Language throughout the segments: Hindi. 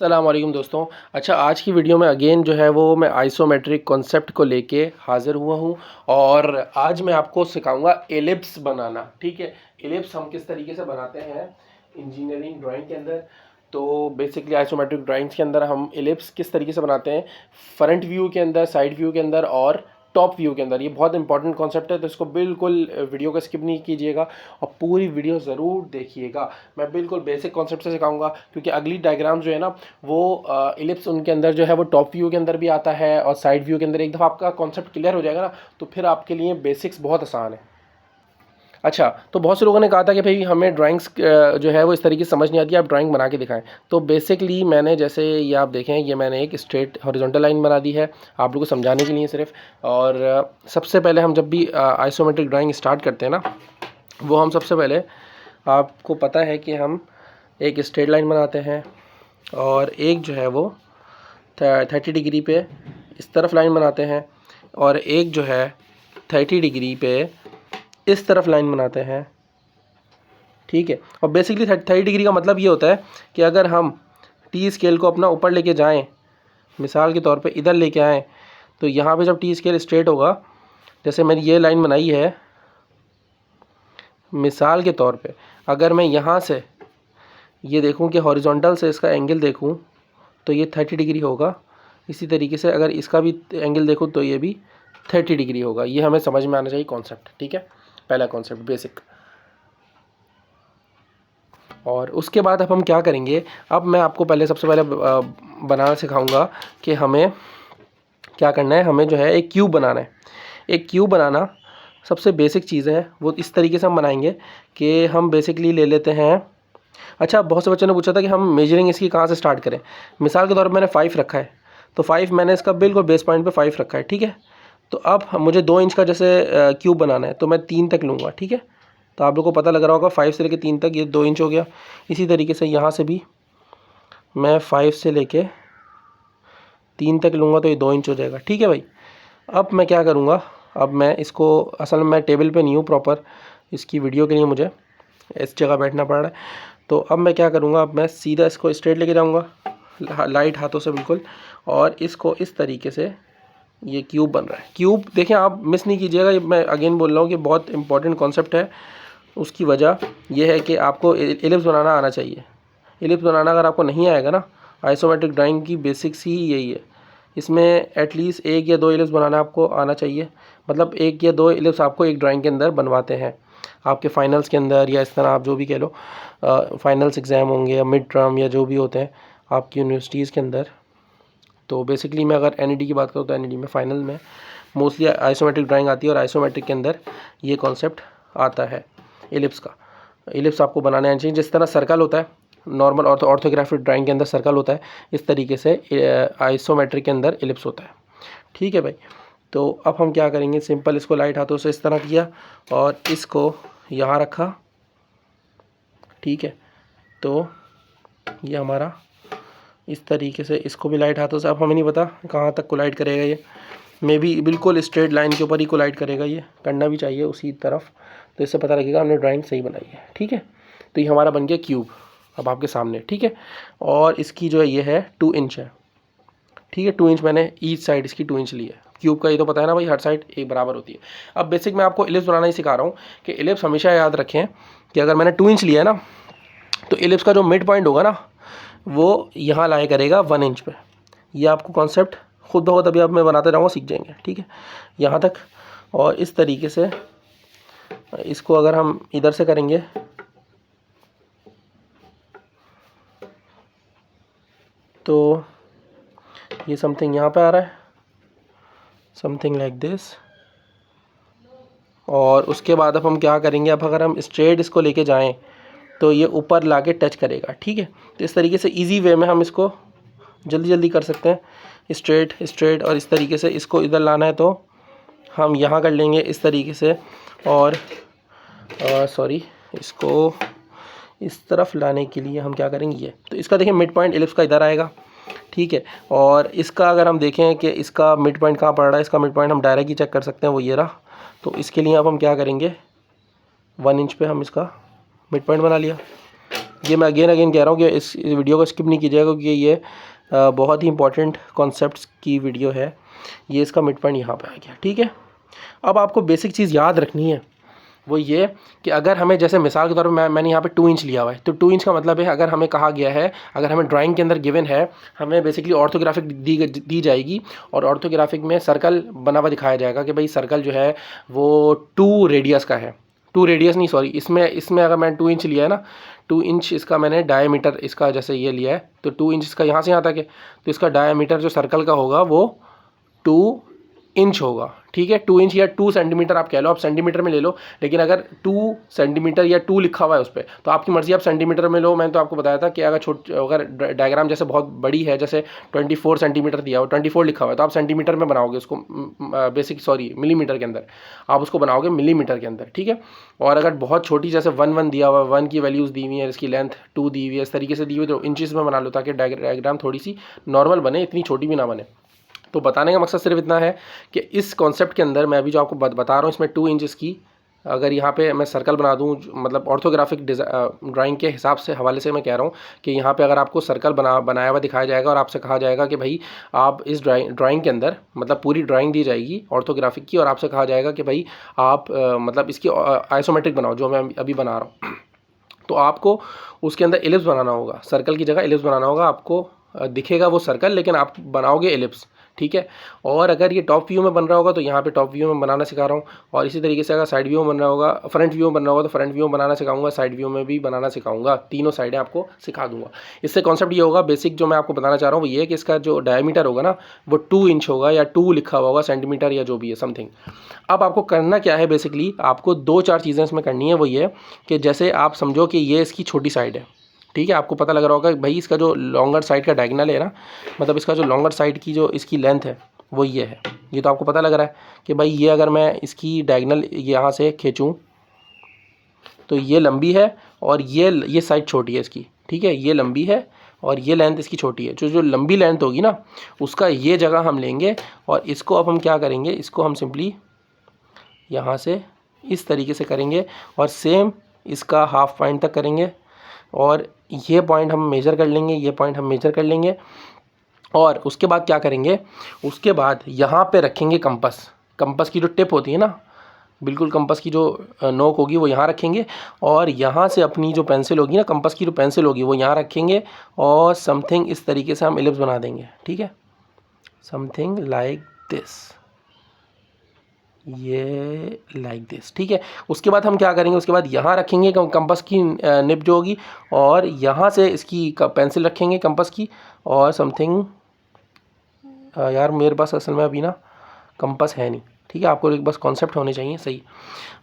अस्सलाम वालेकुम दोस्तों। अच्छा, आज की वीडियो में अगेन जो है वो मैं आइसोमेट्रिक कॉन्सेप्ट को लेके हाज़िर हुआ हूँ और आज मैं आपको सिखाऊंगा एलिप्स बनाना। ठीक है, एलिप्स हम किस तरीके से बनाते हैं इंजीनियरिंग ड्राइंग के अंदर। तो बेसिकली आइसोमेट्रिक ड्राइंग्स के अंदर हम एलिप्स किस तरीके से बनाते हैं, फ्रंट व्यू के अंदर, साइड व्यू के अंदर और टॉप व्यू के अंदर। ये बहुत इंपॉर्टेंट कॉन्सेप्ट है, तो इसको बिल्कुल वीडियो को स्किप नहीं कीजिएगा और पूरी वीडियो ज़रूर देखिएगा। मैं बिल्कुल बेसिक कॉन्सेप्ट से सिखाऊंगा, क्योंकि अगली डायग्राम जो है ना वो इलिप्स उनके अंदर जो है वो टॉप व्यू के अंदर भी आता है और साइड व्यू के अंदर। एक दफ़ा आपका कॉन्सेप्ट क्लियर हो जाएगा ना तो फिर आपके लिए बेसिक्स बहुत आसान है। अच्छा, तो बहुत से लोगों ने कहा था कि भाई हमें ड्राइंग्स जो है वो इस तरीके से समझ नहीं आती, आप ड्राइंग बना के दिखाएं। तो बेसिकली मैंने जैसे ये आप देखें, ये मैंने एक स्ट्रेट हॉरिजॉन्टल लाइन बना दी है आप लोगों को समझाने के लिए सिर्फ। और सबसे पहले हम जब भी आइसोमेट्रिक ड्राइंग स्टार्ट करते हैं ना, वो हम सबसे पहले, आपको पता है कि हम एक स्ट्रेट लाइन बनाते हैं और एक जो है वो 30 डिग्री पे इस तरफ लाइन बनाते हैं और एक जो है 30 डिग्री पे इस तरफ लाइन बनाते हैं। ठीक है, और बेसिकली 30 डिग्री का मतलब ये होता है कि अगर हम टी स्केल को अपना ऊपर लेके जाएं, मिसाल के तौर पे इधर लेके आएँ, तो यहाँ पे जब टी स्केल स्ट्रेट होगा, जैसे मैंने ये लाइन बनाई है, मिसाल के तौर पे अगर मैं यहाँ से ये देखूँ कि हॉरिजॉन्टल से इसका एंगल देखूँ तो ये 30 डिग्री होगा। इसी तरीके से अगर इसका भी एंगल देखो तो ये भी 30 डिग्री होगा। ये हमें समझ में आना चाहिए कॉन्सेप्ट। ठीक है, पहला कॉन्सेप्ट बेसिक। और उसके बाद अब हम क्या करेंगे, अब मैं आपको पहले सबसे पहले बनाना सिखाऊंगा कि हमें क्या करना है। हमें जो है एक क्यूब बनाना है। एक क्यूब बनाना सबसे बेसिक चीज़ है, वो इस तरीके से हम बनाएंगे कि हम बेसिकली ले लेते हैं। अच्छा, बहुत से बच्चों ने पूछा था कि हम मेजरिंग इसकी कहाँ से स्टार्ट करें। मिसाल के तौर पर मैंने 5 रखा है, तो 5 मैंने इसका बिल्कुल बेस पॉइंट पे 5 रखा है। ठीक है, तो अब मुझे 2 इंच का जैसे क्यूब बनाना है, तो मैं 3 तक लूँगा। ठीक है, तो आप लोगों को पता लग रहा होगा 5 से लेके 3 तक ये 2 इंच हो गया। इसी तरीके से यहाँ से भी मैं 5 से लेके 3 तक लूँगा तो ये 2 इंच हो जाएगा। ठीक है भाई, अब मैं क्या करूँगा, अब मैं इसको, असल में मैं टेबल पे नहीं हूँ प्रॉपर, इसकी वीडियो के लिए मुझे इस जगह बैठना पड़ रहा है। तो अब मैं क्या करूँगा, अब मैं सीधा इसको स्ट्रेट लेके जाऊँगा लाइट हाथों से बिल्कुल, और इसको इस तरीके से, ये क्यूब बन रहा है। क्यूब देखें, आप मिस नहीं कीजिएगा, ये मैं अगेन बोल रहा हूँ कि बहुत इंपॉर्टेंट कॉन्सेप्ट है। उसकी वजह यह है कि आपको एलिप्स बनाना आना चाहिए। एलिप्स बनाना अगर आपको नहीं आएगा ना, आइसोमेट्रिक ड्राइंग की बेसिक्स ही यही है। इसमें एटलीस्ट 1 या 2 एलिप्स बनाना आपको आना चाहिए। मतलब 1 या 2 एलिप्स आपको एक ड्राइंग के अंदर बनवाते हैं आपके फाइनल्स के अंदर, या इस तरह आप जो भी कह लो, फाइनल्स एग्ज़ाम होंगे या मिड टर्म या जो भी होते हैं आपकी यूनिवर्सिटीज़ के अंदर। तो बेसिकली मैं अगर एनईडी की बात करूँ तो एनईडी में फाइनल में मोस्टली आइसोमेट्रिक ड्राइंग आती है, और आइसोमेट्रिक के अंदर ये कॉन्सेप्ट आता है एलिप्स का। एलिप्स आपको बनाने आना चाहिए। जिस तरह सर्कल होता है नॉर्मल ऑर्थोग्राफिक ड्राइंग के अंदर सर्कल होता है, इस तरीके से आइसोमेट्रिक के अंदर एलिप्स होता है। ठीक है भाई, तो अब हम क्या करेंगे, सिंपल इसको लाइट हाथों से इस तरह किया और इसको यहाँ रखा। ठीक है, तो ये हमारा इस तरीके से, इसको भी लाइट हाथों से, अब हमें नहीं पता कहाँ तक कोलाइड करेगा, ये मे बी बिल्कुल स्ट्रेट लाइन के ऊपर ही कोलाइड करेगा, ये करना भी चाहिए उसी तरफ, तो इससे पता लगेगा हमने ड्राइंग सही बनाई है। ठीक है, तो ये हमारा बन गया क्यूब अब आपके सामने। ठीक है, और इसकी जो है ये है 2 इंच है। ठीक है, 2 इंच मैंने ईच साइड इसकी 2 इंच ली है। क्यूब का ये तो पता है ना भाई, हर साइड एक बराबर होती है। अब बेसिक मैं आपको एलिप्स बनाना ही सिखा रहा हूँ कि एलिप्स हमेशा याद रखें कि अगर मैंने 2 इंच लिया है ना, तो एलिप्स का जो मिड पॉइंट होगा ना, वो यहाँ लाया करेगा 1 इंच पे। ये आपको कॉन्सेप्ट खुद ब खुद अभी अब मैं बनाते रहूँगा, सीख जाएंगे। ठीक है, यहाँ तक। और इस तरीके से इसको अगर हम इधर से करेंगे तो ये समथिंग यहाँ पे आ रहा है, समथिंग लाइक दिस। और उसके बाद अब हम क्या करेंगे, अब अगर हम स्ट्रेट इसको लेके जाएं तो ये ऊपर लाके टच करेगा। ठीक है, तो इस तरीके से इजी वे में हम इसको जल्दी जल्दी कर सकते हैं, स्ट्रेट स्ट्रेट। और इस तरीके से इसको इधर लाना है तो हम यहाँ कर लेंगे इस तरीके से, और सॉरी, इसको इस तरफ लाने के लिए हम क्या करेंगे, ये तो इसका देखिए मिड पॉइंट एलिप्स का इधर आएगा। ठीक है, और इसका अगर हम देखें कि इसका मिड पॉइंट कहाँ पड़ रहा है, इसका मिड पॉइंट हम डायरेक्ट ही चेक कर सकते हैं, वो ये रहा। तो इसके लिए अब हम क्या करेंगे, 1 इंच पे हम इसका मिड पॉइंट बना लिया। ये मैं अगेन अगेन कह रहा हूँ कि इस वीडियो को स्किप नहीं कीजिएगा, क्योंकि ये बहुत ही इंपॉर्टेंट कॉन्सेप्ट्स की वीडियो है। ये इसका मिड पॉइंट यहाँ पे आ गया, ठीक है। अब आपको बेसिक चीज़ याद रखनी है, वो ये कि अगर हमें जैसे मिसाल के तौर पर मैंने यहाँ पे 2 इंच लिया हुआ है, तो 2 इंच का मतलब है अगर हमें कहा गया है, अगर हमें ड्राइंग के अंदर गिवन है, हमें बेसिकली ऑर्थोग्राफिक दी जाएगी और ऑर्थोग्राफिक में सर्कल बना हुआ दिखाया जाएगा कि भाई सर्कल जो है वो 2 रेडियस का है, 2 रेडियस नहीं सॉरी, इसमें अगर मैंने 2 इंच लिया है ना, 2 इंच इसका मैंने डायमीटर इसका जैसे ये लिया है, तो 2 इंच इसका यहाँ से यहाँ तक है, तो इसका डायमीटर जो सर्कल का होगा वो 2 इंच होगा, ठीक है। 2 इंच या 2 सेंटीमीटर आप कह लो, आप सेंटीमीटर में ले लो, लेकिन अगर 2 सेंटीमीटर या 2 लिखा हुआ है उस पर, तो आपकी मर्जी, आप सेंटीमीटर में लो। मैंने तो आपको बताया था कि अगर डायग्राम जैसे बहुत बड़ी है, जैसे 24 सेंटीमीटर दिया हो, 24 लिखा हुआ है, तो आप सेंटीमीटर में बनाओगे उसको, मिलीमीटर के अंदर आप उसको बनाओगे, मिलीमीटर के अंदर, ठीक है। और अगर बहुत छोटी जैसे 1 दिया हुआ है, 1 की वैल्यूज़ दी हुई है, इसकी लेंथ 2 दी हुई है, इस तरीके से दी हुई, तो इंचज़ में बना लो ताकि डायग्राम थोड़ी सी नॉर्मल बने, इतनी छोटी भी ना बने। तो बताने का मकसद सिर्फ इतना है कि इस कॉन्सेप्ट के अंदर मैं अभी जो आपको बता रहा हूँ, इसमें 2 इंचज़ की अगर यहाँ पे मैं सर्कल बना दूँ, मतलब ऑर्थोग्राफिक ड्राइंग के हिसाब से हवाले से मैं कह रहा हूँ कि यहाँ पे अगर आपको सर्कल बनाया हुआ दिखाया जाएगा और आपसे कहा जाएगा कि भाई आप इस ड्राइंग के अंदर, मतलब पूरी ड्राइंग दी जाएगी ऑर्थोग्राफिक की, और आपसे कहा जाएगा कि भाई आप मतलब इसकी आइसोमेट्रिक बनाओ, जो मैं अभी बना रहा हूँ। तो आपको उसके अंदर एलिप्स बनाना होगा, सर्कल की जगह एलिप्स बनाना होगा। आपको दिखेगा वो सर्कल, लेकिन आप बनाओगे एलिप्स, ठीक है। और अगर ये टॉप व्यू में बन रहा होगा तो यहाँ पे टॉप व्यू में बनाना सिखा रहा हूँ, और इसी तरीके से अगर साइड व्यू में बन रहा होगा, फ्रंट व्यू में बन रहा होगा, तो फ्रंट व्यू में बनाना सिखाऊंगा, साइड व्यू में भी बनाना सिखाऊंगा, तीनों साइडें आपको सिखा दूंगा। इससे कॉन्सेप्ट ये होगा, बेसिक जो मैं आपको बताना चाह रहा हूँ वो ये है कि इसका जो डायमीटर होगा ना, वो 2 इंच होगा, या 2 लिखा हुआ होगा, सेंटीमीटर या जो भी है समथिंग। अब आपको करना क्या है, बेसिकली आपको 2-4 चीज़ें इसमें करनी है। वो ये कि जैसे आप समझो कि ये इसकी छोटी साइड है, ठीक है। आपको पता लग रहा होगा कि भाई इसका जो लॉन्गर साइड का डायगोनल है ना, मतलब इसका जो लॉन्गर साइड की जो इसकी लेंथ है वो ये है। ये तो आपको पता लग रहा है कि भाई ये अगर मैं इसकी डायगोनल यहाँ से खींचूँ तो ये लंबी है और ये साइड छोटी है इसकी, ठीक है। ये लंबी है और ये लेंथ इसकी छोटी है। जो लंबी लेंथ होगी ना, उसका ये जगह हम लेंगे और इसको अब हम क्या करेंगे, इसको हम सिंपली यहाँ से इस तरीके से करेंगे और सेम इसका हाफ पॉइंट तक करेंगे, और ये पॉइंट हम मेज़र कर लेंगे, ये पॉइंट हम मेज़र कर लेंगे। और उसके बाद क्या करेंगे, उसके बाद यहाँ पे रखेंगे कंपास की जो टिप होती है ना, बिल्कुल कंपास की जो नोक होगी वो यहाँ रखेंगे, और यहाँ से अपनी जो पेंसिल होगी ना, कंपास की जो पेंसिल होगी वो यहाँ रखेंगे, और समथिंग इस तरीके से हम एलिप्स बना देंगे, ठीक है, समथिंग लाइक दिस, ये लाइक दिस, ठीक है। उसके बाद हम क्या करेंगे, उसके बाद यहाँ रखेंगे कंपास की निब जो होगी, और यहाँ से इसकी पेंसिल रखेंगे कंपास की, और समथिंग यार मेरे पास असल में अभी ना कंपास है नहीं, ठीक है। आपको एक बस कॉन्सेप्ट होने चाहिए सही।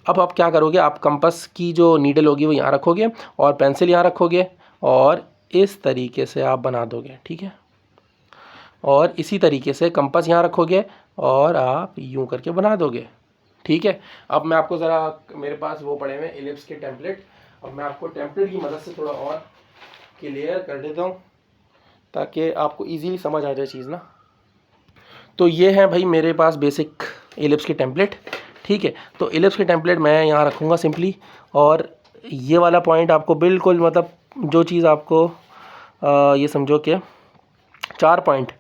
अब आप क्या करोगे, आप कंपास की जो नीडल होगी वो यहाँ रखोगे और पेंसिल यहाँ रखोगे, और इस तरीके से आप बना दोगे, ठीक है। और इसी तरीके से कंपास यहाँ रखोगे और आप यूं करके बना दोगे, ठीक है। अब मैं आपको ज़रा, मेरे पास वो पड़े हुए एलिप्स के टेम्पलेट, अब मैं आपको टेम्पलेट की मदद से थोड़ा और क्लियर कर देता हूँ ताकि आपको इजीली समझ आ जाए चीज़ ना। तो ये है भाई मेरे पास बेसिक एलिप्स के टेम्पलेट, ठीक है। तो एलिप्स के टेम्पलेट मैं यहाँ रखूँगा सिंपली, और ये वाला पॉइंट आपको बिल्कुल, मतलब जो चीज़ आपको ये समझो कि 4 पॉइंट,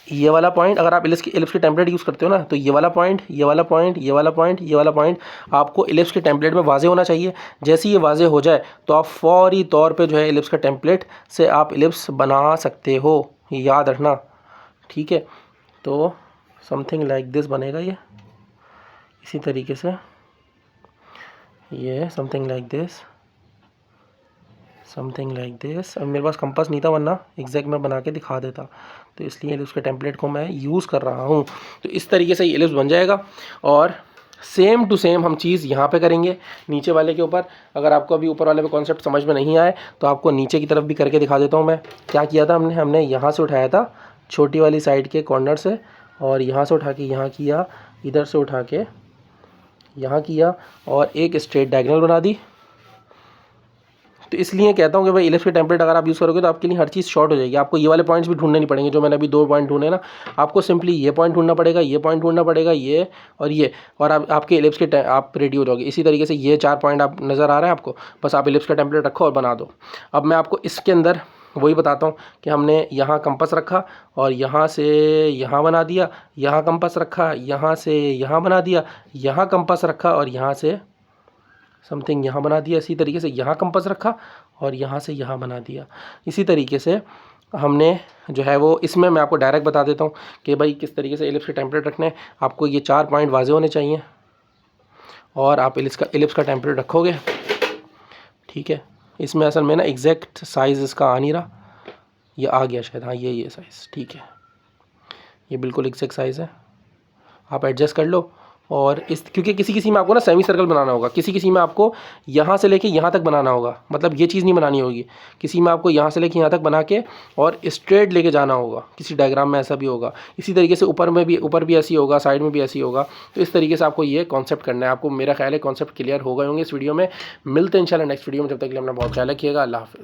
ये वाला पॉइंट अगर आप एलिप्स के टेम्पलेट यूज़ करते हो ना, तो ये वाला पॉइंट, ये वाला पॉइंट, ये वाला पॉइंट, ये वाला पॉइंट आपको एलिप्स के टेम्पलेट में वाजे होना चाहिए। जैसे ये वाजे हो जाए तो आप फौरी तौर पे जो है एलिप्स का टेम्पलेट से आप एलिप्स बना सकते हो, याद रखना, ठीक है। तो समथिंग लाइक दिस बनेगा ये, इसी तरीके से ये something like this, something like this. अब मेरे पास कंपास नहीं था, वरना एग्जैक्ट मैं बना के दिखा देता, तो इसलिए एलिप्स के टेम्पलेट को मैं यूज़ कर रहा हूँ। तो इस तरीके से ये एलिप्स बन जाएगा, और सेम टू सेम हम चीज़ यहाँ पे करेंगे नीचे वाले के ऊपर। अगर आपको अभी ऊपर वाले पे कॉन्सेप्ट समझ में नहीं आए तो आपको नीचे की तरफ भी करके दिखा देता हूँ मैं। क्या किया था हमने यहाँ से उठाया था छोटी वाली साइड के कॉर्नर से, और यहाँ से उठा के यहाँ किया, इधर से उठा के यहाँ किया, और एक स्ट्रेट डायगोनल बना दी, तो इसलिए कहता हूँ कि भाई इलिप्स के टेम्पलेट अगर आप यूज़ करोगे तो आपके लिए हर चीज़ शॉर्ट हो जाएगी। आपको ये वाले पॉइंट्स भी ढूंढने नहीं पड़ेंगे, जो मैंने अभी 2 पॉइंट ढूंढे ना, आपको सिंपली ये पॉइंट ढूंढना पड़ेगा, ये पॉइंट ढूंढना पड़ेगा, ये और आपके इलिप्स के आप रेडी हो जाओगे। इसी तरीके से ये 4 पॉइंट आप नज़र आ रहे हैं आपको, बस आप इलिप्स का टेम्पलेट रखो और बना दो। अब मैं आपको इसके अंदर वही बताता हूँ कि हमने यहाँ कंपास रखा और यहाँ से यहाँ बना दिया, यहाँ कंपास रखा, यहाँ से यहाँ बना दिया, यहाँ कंपास रखा और यहाँ से समथिंग यहाँ बना दिया। इसी तरीके से यहाँ कंपास रखा और यहाँ से यहाँ बना दिया। इसी तरीके से हमने जो है वो, इसमें मैं आपको डायरेक्ट बता देता हूँ कि भाई किस तरीके से इलिप्स के टेम्पलेट रखने हैं। आपको ये 4 पॉइंट वाजे होने चाहिए और आप इलिप्स का टेम्पलेट रखोगे, ठीक है। इसमें असल में ना एग्जैक्ट साइज़ इसका आ नहीं रहा, ये आ गया शायद, हाँ ये साइज़ ठीक है, ये बिल्कुल एग्जैक्ट साइज़ है, आप एडजस्ट कर लो। और इस क्योंकि किसी में आपको ना सेमी सर्कल बनाना होगा, किसी में आपको यहाँ से लेके यहाँ तक बनाना होगा, मतलब ये चीज़ नहीं बनानी होगी। किसी में आपको यहाँ से लेके यहाँ तक बना के और स्ट्रेट लेके जाना होगा, किसी डायग्राम में ऐसा भी होगा। इसी तरीके से ऊपर भी ऐसी होगा, साइड में भी ऐसी होगा। तो इस तरीके से आपको ये कॉन्सेप्ट करना है। आपको मेरा ख्याल है कॉन्सेप्ट क्लियर हो गए होंगे इस वीडियो में। मिलते हैं इंशाल्लाह नेक्स्ट वीडियो में, जब तक के लिए अपना बहुत ख्याल रखिएगा। अल्लाह हाफ़िज़।